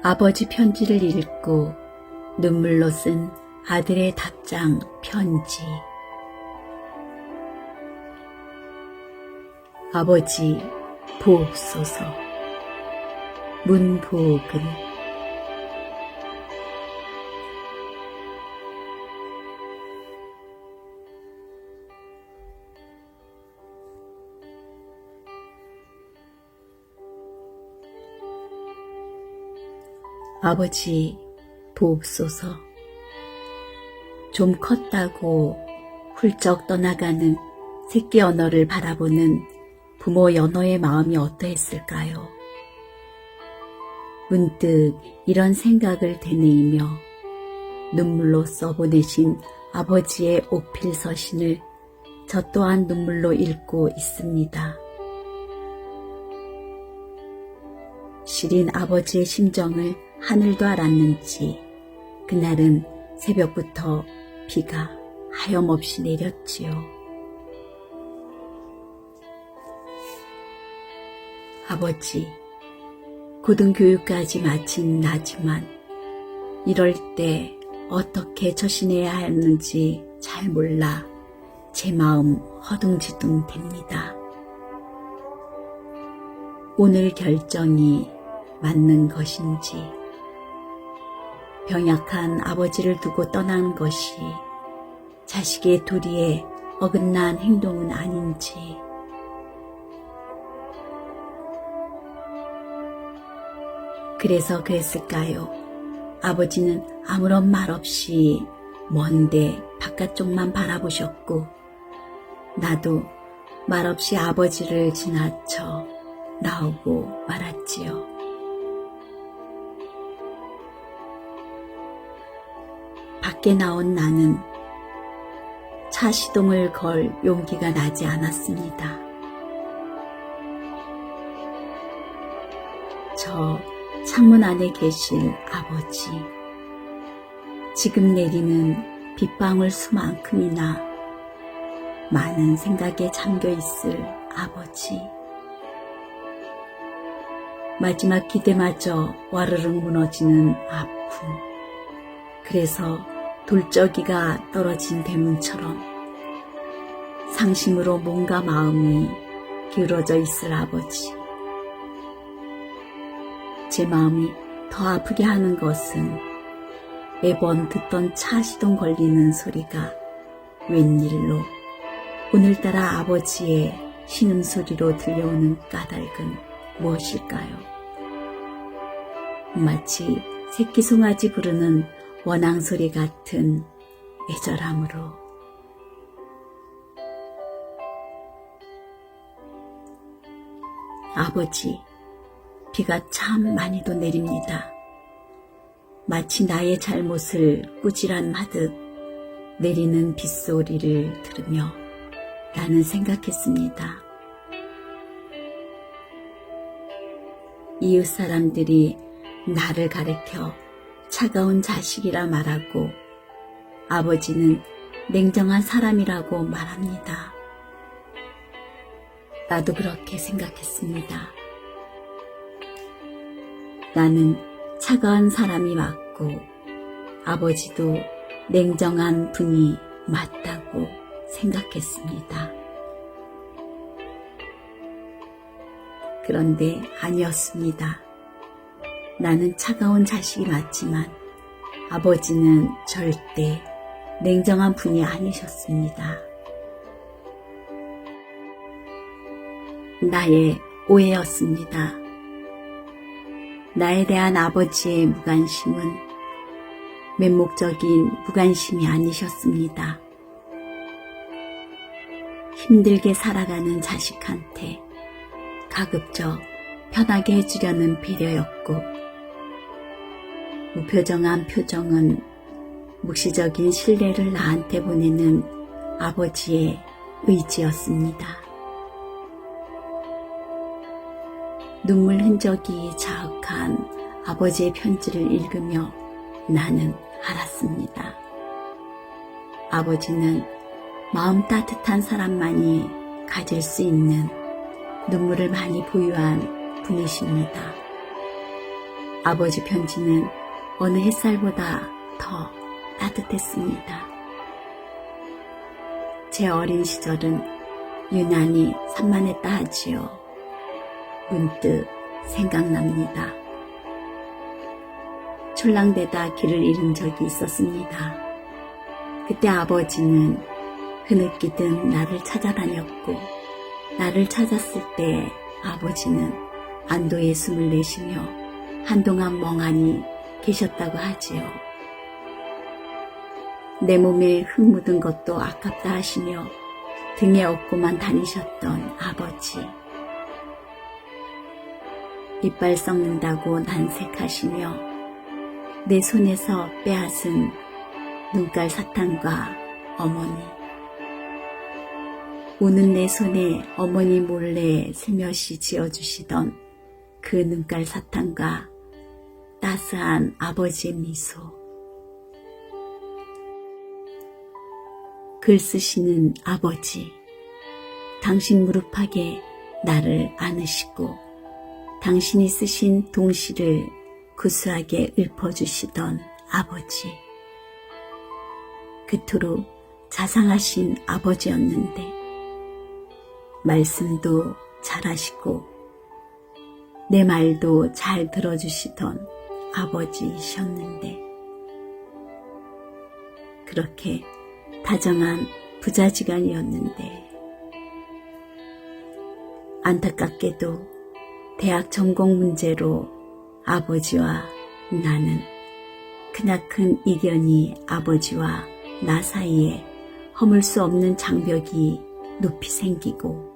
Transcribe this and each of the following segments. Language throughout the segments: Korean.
아버지 편지를 읽고 눈물로 쓴 아들의 답장 편지. 아버지 보옵소서. 문보근. 아버지 보옵소서. 좀 컸다고 훌쩍 떠나가는 새끼 언어를 바라보는 부모 연호의 마음이 어떠했을까요? 문득 이런 생각을 되뇌이며 눈물로 써보내신 아버지의 오필 서신을 저 또한 눈물로 읽고 있습니다. 시린 아버지의 심정을 하늘도 알았는지 그날은 새벽부터 비가 하염없이 내렸지요. 아버지, 고등교육까지 마친 나지만 이럴 때 어떻게 처신해야 하는지 잘 몰라 제 마음 허둥지둥 됩니다. 오늘 결정이 맞는 것인지, 병약한 아버지를 두고 떠나는 것이 자식의 도리에 어긋난 행동은 아닌지, 그래서 그랬을까요? 아버지는 아무런 말 없이 먼데 바깥쪽만 바라보셨고 나도 말없이 아버지를 지나쳐 나오고 말았지요. 밖에 나온 나는 차 시동을 걸 용기가 나지 않았습니다. 저 창문 안에 계실 아버지, 지금 내리는 빗방울 수만큼이나 많은 생각에 잠겨 있을 아버지, 마지막 기대마저 와르르 무너지는 아픔, 그래서 돌적이가 떨어진 대문처럼 상심으로 몸과 마음이 기울어져 있을 아버지. 제 마음이 더 아프게 하는 것은 매번 듣던 차 시동 걸리는 소리가 웬일로 오늘따라 아버지의 신음소리로 들려오는 까닭은 무엇일까요? 마치 새끼 송아지 부르는 원앙소리 같은 애절함으로. 아버지, 비가 참 많이도 내립니다. 마치 나의 잘못을 꾸지람하듯 내리는 빗소리를 들으며 나는 생각했습니다. 이웃 사람들이 나를 가리켜 차가운 자식이라 말하고 아버지는 냉정한 사람이라고 말합니다. 나도 그렇게 생각했습니다. 나는 차가운 사람이 맞고 아버지도 냉정한 분이 맞다고 생각했습니다. 그런데 아니었습니다. 나는 차가운 자식이 맞지만 아버지는 절대 냉정한 분이 아니셨습니다. 나의 오해였습니다. 나에 대한 아버지의 무관심은 맹목적인 무관심이 아니셨습니다. 힘들게 살아가는 자식한테 가급적 편하게 해주려는 배려였고, 무표정한 표정은 묵시적인 신뢰를 나한테 보내는 아버지의 의지였습니다. 눈물 흔적이 자욱한 아버지의 편지를 읽으며 나는 알았습니다. 아버지는 마음 따뜻한 사람만이 가질 수 있는 눈물을 많이 보유한 분이십니다. 아버지 편지는 어느 햇살보다 더 따뜻했습니다. 제 어린 시절은 유난히 산만했다 하지요. 문득 생각납니다. 출랑대다 길을 잃은 적이 있었습니다. 그때 아버지는 흐느끼듯 나를 찾아다녔고, 나를 찾았을 때 아버지는 안도의 숨을 내쉬며 한동안 멍하니 계셨다고 하지요. 내 몸에 흙 묻은 것도 아깝다 하시며 등에 업고만 다니셨던 아버지. 이빨 썩는다고 난색하시며 내 손에서 빼앗은 눈깔 사탕과 어머니. 우는 내 손에 어머니 몰래 슬며시 지어주시던 그 눈깔 사탕과 따스한 아버지의 미소. 글 쓰시는 아버지. 당신 무릎팍에 나를 안으시고 당신이 쓰신 동시를 구수하게 읊어주시던 아버지. 그토록 자상하신 아버지였는데 말씀도 잘하시고 내 말도 잘 들어주시던 아버지이셨는데 그렇게 다정한 부자지간이었는데 안타깝게도 대학 전공 문제로 아버지와 나는 크나큰 이견이 아버지와 나 사이에 허물 수 없는 장벽이 높이 생기고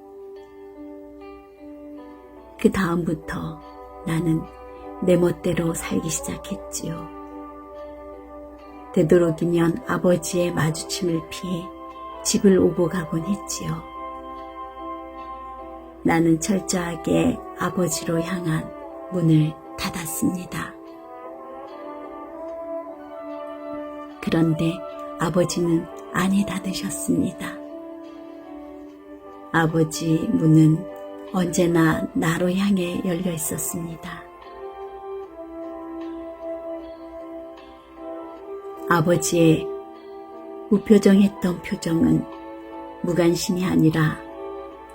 그 다음부터 나는 내 멋대로 살기 시작했지요. 되도록이면 아버지의 마주침을 피해 집을 오고 가곤 했지요. 나는 철저하게 아버지로 향한 문을 닫았습니다. 그런데 아버지는 안에 닫으셨습니다. 아버지 문은 언제나 나로 향해 열려 있었습니다. 아버지의 무표정했던 표정은 무관심이 아니라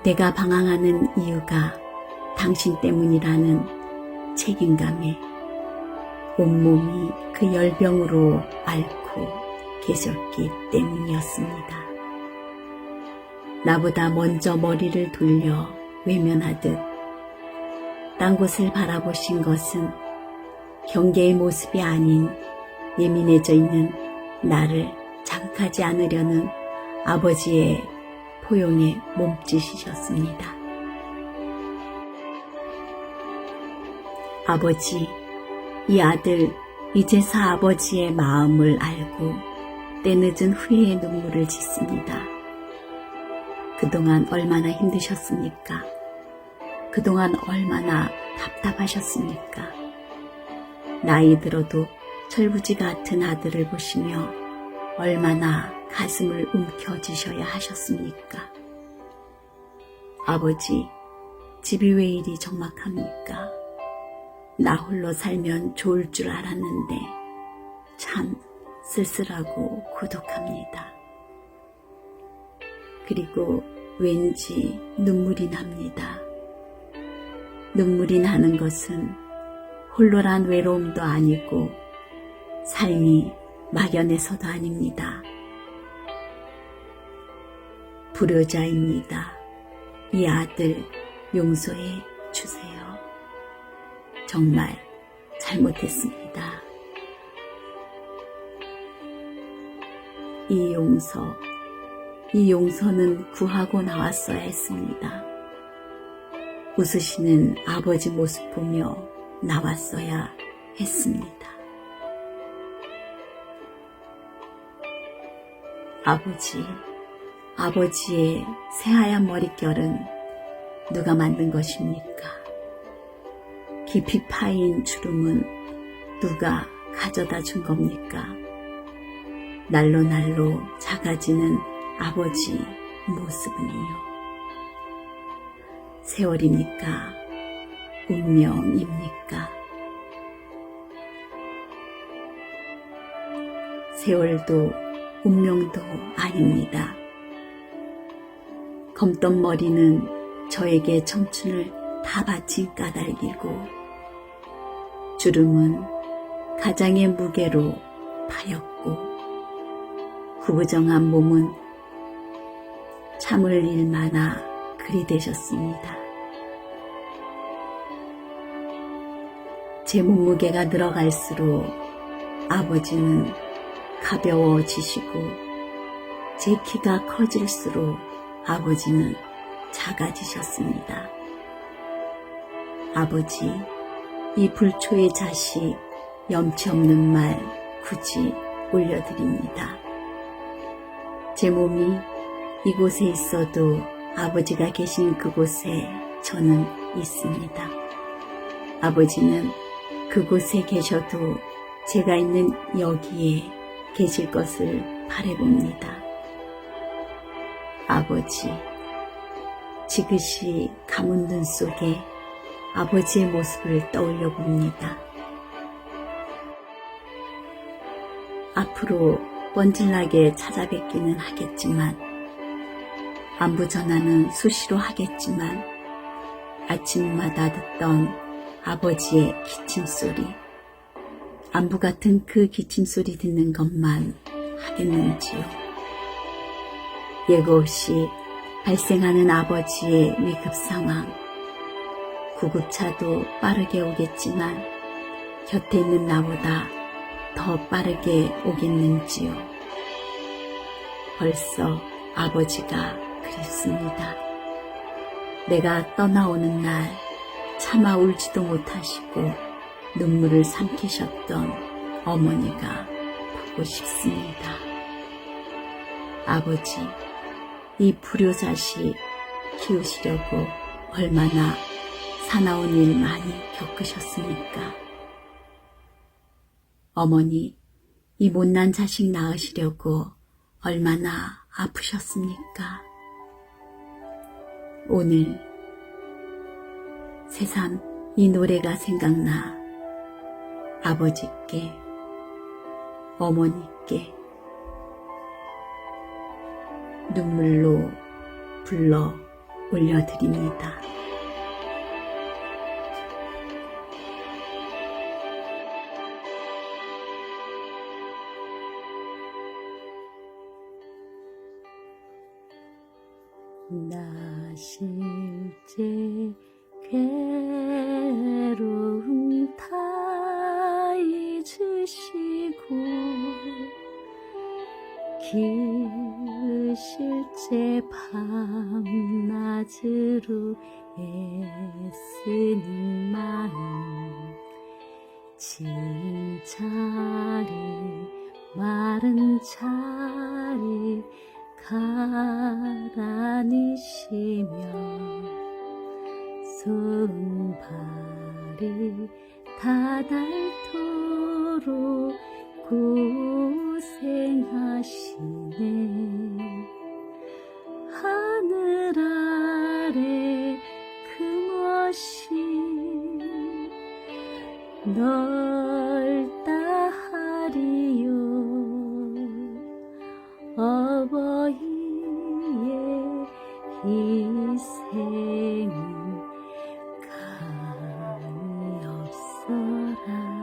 내가 방황하는 이유가 당신 때문이라는 책임감에 온몸이 그 열병으로 앓고 계셨기 때문이었습니다. 나보다 먼저 머리를 돌려 외면하듯 딴 곳을 바라보신 것은 경계의 모습이 아닌 예민해져 있는 나를 자극하지 않으려는 아버지의 포용의 몸짓이셨습니다. 아버지, 이 아들 이제서 아버지의 마음을 알고 때늦은 후회의 눈물을 짓습니다. 그동안 얼마나 힘드셨습니까? 그동안 얼마나 답답하셨습니까? 나이 들어도 철부지 같은 아들을 보시며 얼마나 가슴을 움켜쥐셔야 하셨습니까? 아버지, 집이 왜 이리 적막합니까? 나 홀로 살면 좋을 줄 알았는데 참 쓸쓸하고 고독합니다. 그리고 왠지 눈물이 납니다. 눈물이 나는 것은 홀로란 외로움도 아니고 삶이 막연해서도 아닙니다. 불효자입니다. 이 아들 용서해 주세요. 정말 잘못했습니다. 이 용서는 구하고 나왔어야 했습니다. 웃으시는 아버지 모습 보며 나왔어야 했습니다. 아버지의 새하얀 머릿결은 누가 만든 것입니까? 깊이 파인 주름은 누가 가져다 준 겁니까? 날로 작아지는 아버지 모습은요. 세월입니까? 운명입니까? 세월도 운명도 아닙니다. 검던 머리는 저에게 청춘을 다 바친 까닭이고 주름은 가장의 무게로 파였고 구부정한 몸은 참을 일 많아 그리 되셨습니다. 제 몸무게가 늘어갈수록 아버지는 가벼워지시고 제 키가 커질수록 아버지는 작아지셨습니다. 아버지, 이 불초의 자식 염치 없는 말 굳이 올려드립니다. 제 몸이 이곳에 있어도 아버지가 계신 그곳에 저는 있습니다. 아버지는 그곳에 계셔도 제가 있는 여기에 계실 것을 바라봅니다. 아버지, 지그시 감은 눈 속에 아버지의 모습을 떠올려 봅니다. 앞으로 뻔질나게 찾아뵙기는 하겠지만 안부 전화는 수시로 하겠지만 아침마다 듣던 아버지의 기침소리, 안부 같은 그 기침소리 듣는 것만 하겠는지요. 예고 없이 발생하는 아버지의 위급 상황, 구급차도 빠르게 오겠지만 곁에 있는 나보다 더 빠르게 오겠는지요. 벌써 아버지가 그립습니다. 내가 떠나오는 날 차마 울지도 못하시고 눈물을 삼키셨던 어머니가 보고 싶습니다. 아버지, 이 불효자식 키우시려고 얼마나 사나운 일 많이 겪으셨습니까? 어머니, 이 못난 자식 낳으시려고 얼마나 아프셨습니까? 오늘 새삼 이 노래가 생각나 아버지께, 어머니께 눈물로 불러 올려드립니다. 나 실제 괴로움 다 잊으시고 기으실제 밤낮으로 애쓰는 마음 진 자리 마른 자리 가라니시며 손발이 다닳도록 고생하시네. 하늘 아래 금옷이 넓다 하리요. 어버이의 희생은 감이 없어라.